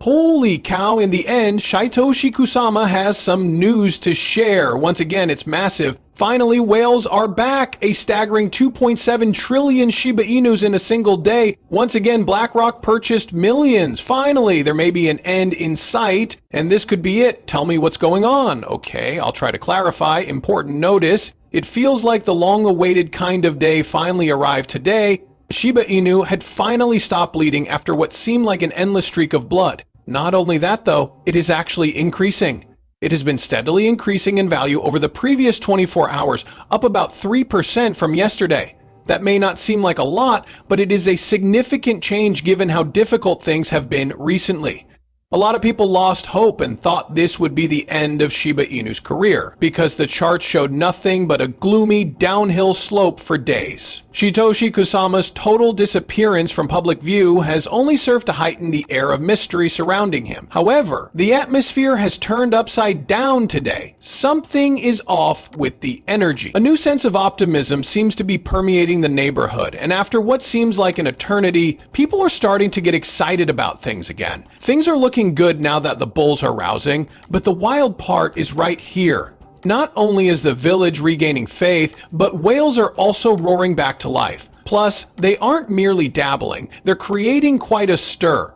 Holy cow, in the end, Shytoshi Kusama has some news to share. Once again, it's massive. Finally, whales are back. A staggering 2.7 trillion Shiba Inus in a single day. Once again, BlackRock purchased millions. Finally, there may be an end in sight, and this could be it. Tell me what's going on. Okay, I'll try to clarify. Important notice. It feels like the long-awaited kind of day finally arrived today. Shiba Inu had finally stopped bleeding after what seemed like an endless streak of blood. Not only that though, it is actually increasing. It has been steadily increasing in value over the previous 24 hours, up about 3% from yesterday. That may not seem like a lot, but it is a significant change given how difficult things have been recently. A lot of people lost hope and thought this would be the end of Shiba Inu's career, because the charts showed nothing but a gloomy downhill slope for days. Shytoshi Kusama's total disappearance from public view has only served to heighten the air of mystery surrounding him. However, the atmosphere has turned upside down today. Something is off with the energy. A new sense of optimism seems to be permeating the neighborhood, and after what seems like an eternity, people are starting to get excited about things again. Things are looking good now that the bulls are rousing, but the wild part is right here. Not only is the village regaining faith, but whales are also roaring back to life. Plus, they aren't merely dabbling, they're creating quite a stir.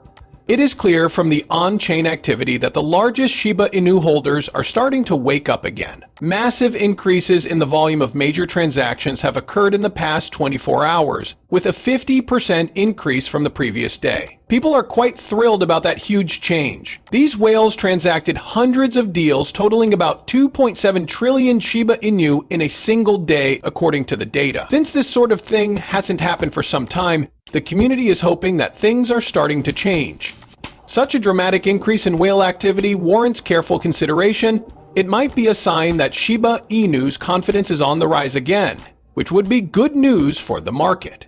It is clear from the on-chain activity that the largest Shiba Inu holders are starting to wake up again. Massive increases in the volume of major transactions have occurred in the past 24 hours, with a 50% increase from the previous day. People are quite thrilled about that huge change. These whales transacted hundreds of deals totaling about 2.7 trillion Shiba Inu in a single day, according to the data. Since this sort of thing hasn't happened for some time, the community is hoping that things are starting to change. Such a dramatic increase in whale activity warrants careful consideration. It might be a sign that Shiba Inu's confidence is on the rise again, which would be good news for the market.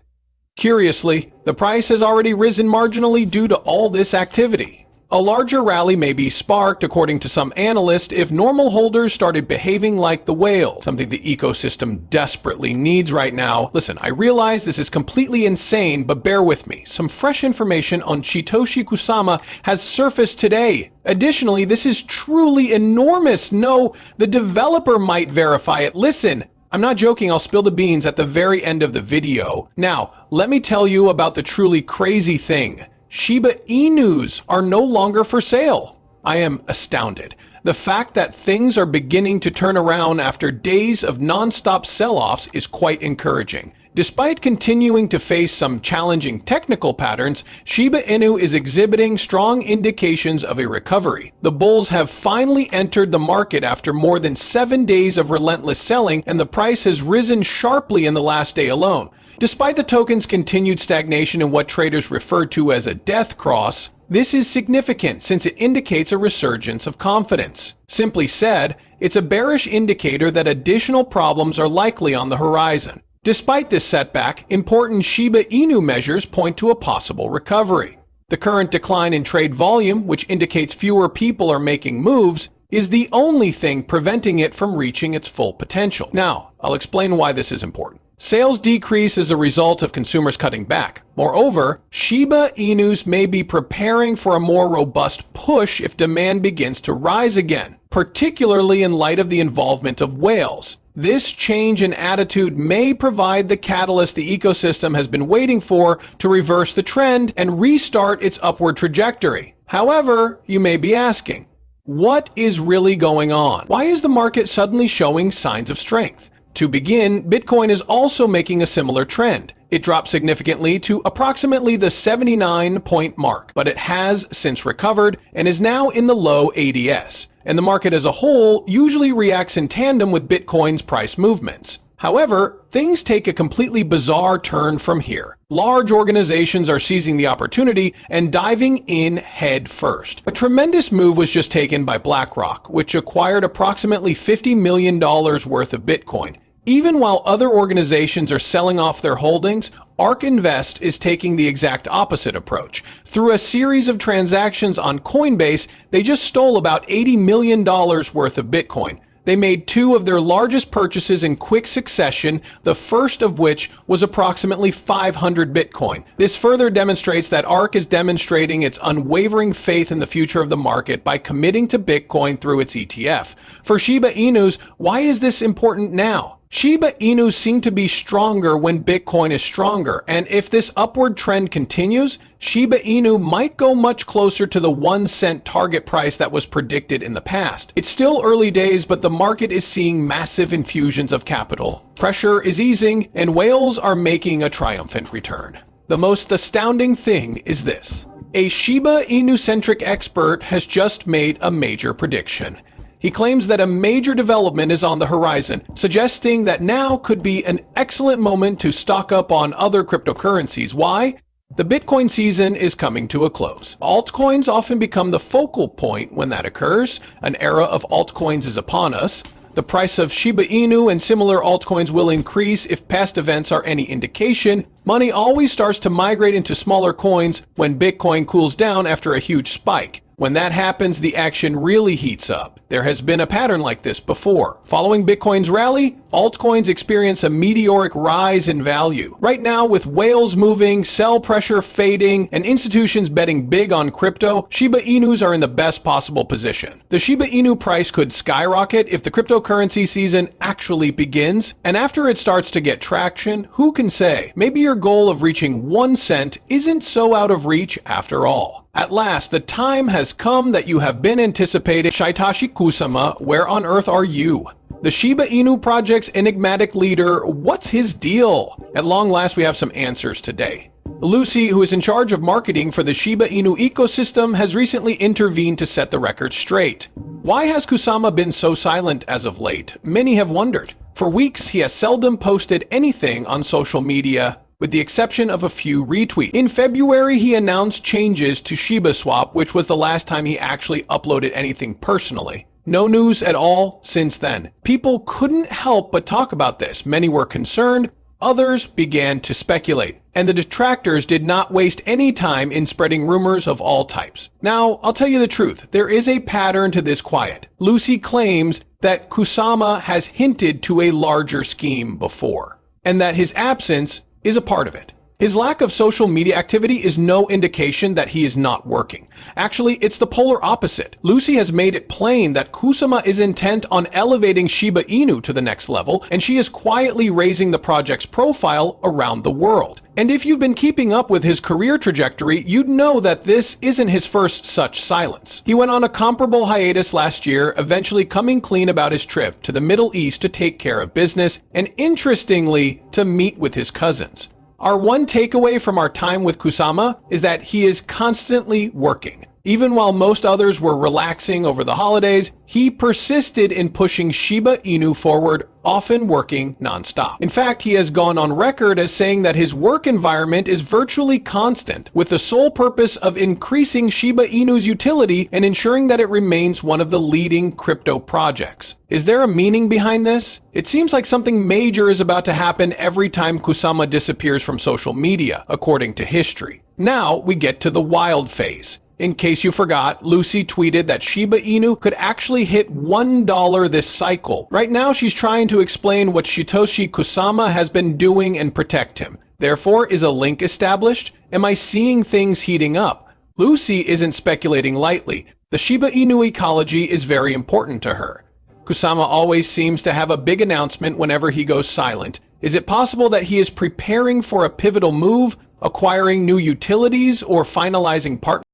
Curiously, the price has already risen marginally due to all this activity. A larger rally may be sparked, according to some analysts, if normal holders started behaving like the whale, something the ecosystem desperately needs right now. Listen, I realize this is completely insane, but bear with me. Some fresh information on Shytoshi Kusama has surfaced today. Additionally, this is truly enormous. No, the developer might verify it. Listen, I'm not joking, I'll spill the beans at the very end of the video. Now, let me tell you about the truly crazy thing. Shiba Inus are no longer for sale. I am astounded. The fact that things are beginning to turn around after days of non-stop sell-offs is quite encouraging. Despite continuing to face some challenging technical patterns, Shiba Inu is exhibiting strong indications of a recovery. The bulls have finally entered the market after more than 7 days of relentless selling, and the price has risen sharply in the last day alone. Despite the token's continued stagnation in what traders refer to as a death cross, this is significant since it indicates a resurgence of confidence. Simply said, it's a bearish indicator that additional problems are likely on the horizon. Despite this setback, important Shiba Inu measures point to a possible recovery. The current decline in trade volume, which indicates fewer people are making moves, is the only thing preventing it from reaching its full potential. Now, I'll explain why this is important. Sales decrease as a result of consumers cutting back. Moreover, Shiba Inus may be preparing for a more robust push if demand begins to rise again, particularly in light of the involvement of whales. This change in attitude may provide the catalyst the ecosystem has been waiting for to reverse the trend and restart its upward trajectory. However, you may be asking, what is really going on? Why is the market suddenly showing signs of strength? To begin, Bitcoin is also making a similar trend. It dropped significantly to approximately the 79-point mark, but it has since recovered and is now in the low ADS. And the market as a whole usually reacts in tandem with Bitcoin's price movements. However, things take a completely bizarre turn from here. Large organizations are seizing the opportunity and diving in head first. A tremendous move was just taken by BlackRock, which acquired approximately $50 million worth of Bitcoin. Even while other organizations are selling off their holdings, ARK Invest is taking the exact opposite approach. Through a series of transactions on Coinbase, they just stole about $80 million worth of Bitcoin. They made two of their largest purchases in quick succession, the first of which was approximately 500 Bitcoin. This further demonstrates that ARK is demonstrating its unwavering faith in the future of the market by committing to Bitcoin through its ETF. For Shiba Inus, why is this important now? Shiba Inu seem to be stronger when Bitcoin is stronger, and if this upward trend continues, Shiba Inu might go much closer to the 1 cent target price that was predicted in the past. It's still early days, but the market is seeing massive infusions of capital. Pressure is easing, and whales are making a triumphant return. The most astounding thing is this. A Shiba Inu-centric expert has just made a major prediction. He claims that a major development is on the horizon, suggesting that now could be an excellent moment to stock up on other cryptocurrencies. Why? The Bitcoin season is coming to a close. Altcoins often become the focal point when that occurs. An era of altcoins is upon us. The price of Shiba Inu and similar altcoins will increase if past events are any indication. Money always starts to migrate into smaller coins when Bitcoin cools down after a huge spike. When that happens, the action really heats up. There has been a pattern like this before. Following Bitcoin's rally, altcoins experience a meteoric rise in value. Right now, with whales moving, sell pressure fading, and institutions betting big on crypto, Shiba Inus are in the best possible position. The Shiba Inu price could skyrocket if the cryptocurrency season actually begins, and after it starts to get traction, who can say? Maybe your goal of reaching 1 cent isn't so out of reach after all. At last, the time has come that you have been anticipating. Shytoshi Kusama, where on earth are you? The Shiba Inu project's enigmatic leader, what's his deal? At long last, we have some answers today. Lucy, who is in charge of marketing for the Shiba Inu ecosystem, has recently intervened to set the record straight. Why has Kusama been so silent as of late? Many have wondered. For weeks, he has seldom posted anything on social media, with the exception of a few retweets. In February, he announced changes to Shiba Swap, which was the last time he actually uploaded anything personally. No news at all since then. People couldn't help but talk about this. Many were concerned, others began to speculate, and the detractors did not waste any time in spreading rumors of all types. Now, I'll tell you the truth, there is a pattern to this quiet. Lucy claims that Kusama has hinted to a larger scheme before, and that his absence is a part of it. His lack of social media activity is no indication that he is not working. Actually, it's the polar opposite. Lucy has made it plain that Kusama is intent on elevating Shiba Inu to the next level, and she is quietly raising the project's profile around the world. And if you've been keeping up with his career trajectory, you'd know that this isn't his first such silence. He went on a comparable hiatus last year, eventually coming clean about his trip to the Middle East to take care of business, and interestingly, to meet with his cousins. Our one takeaway from our time with Kusama is that he is constantly working. Even while most others were relaxing over the holidays, he persisted in pushing Shiba Inu forward, often working nonstop. In fact, he has gone on record as saying that his work environment is virtually constant, with the sole purpose of increasing Shiba Inu's utility and ensuring that it remains one of the leading crypto projects. Is there a meaning behind this? It seems like something major is about to happen every time Kusama disappears from social media, according to history. Now we get to the wild phase. In case you forgot, Lucy tweeted that Shiba Inu could actually hit $1 this cycle. Right now, she's trying to explain what Shytoshi Kusama has been doing and protect him. Therefore, is a link established? Am I seeing things heating up? Lucy isn't speculating lightly. The Shiba Inu ecology is very important to her. Kusama always seems to have a big announcement whenever he goes silent. Is it possible that he is preparing for a pivotal move, acquiring new utilities, or finalizing partnerships?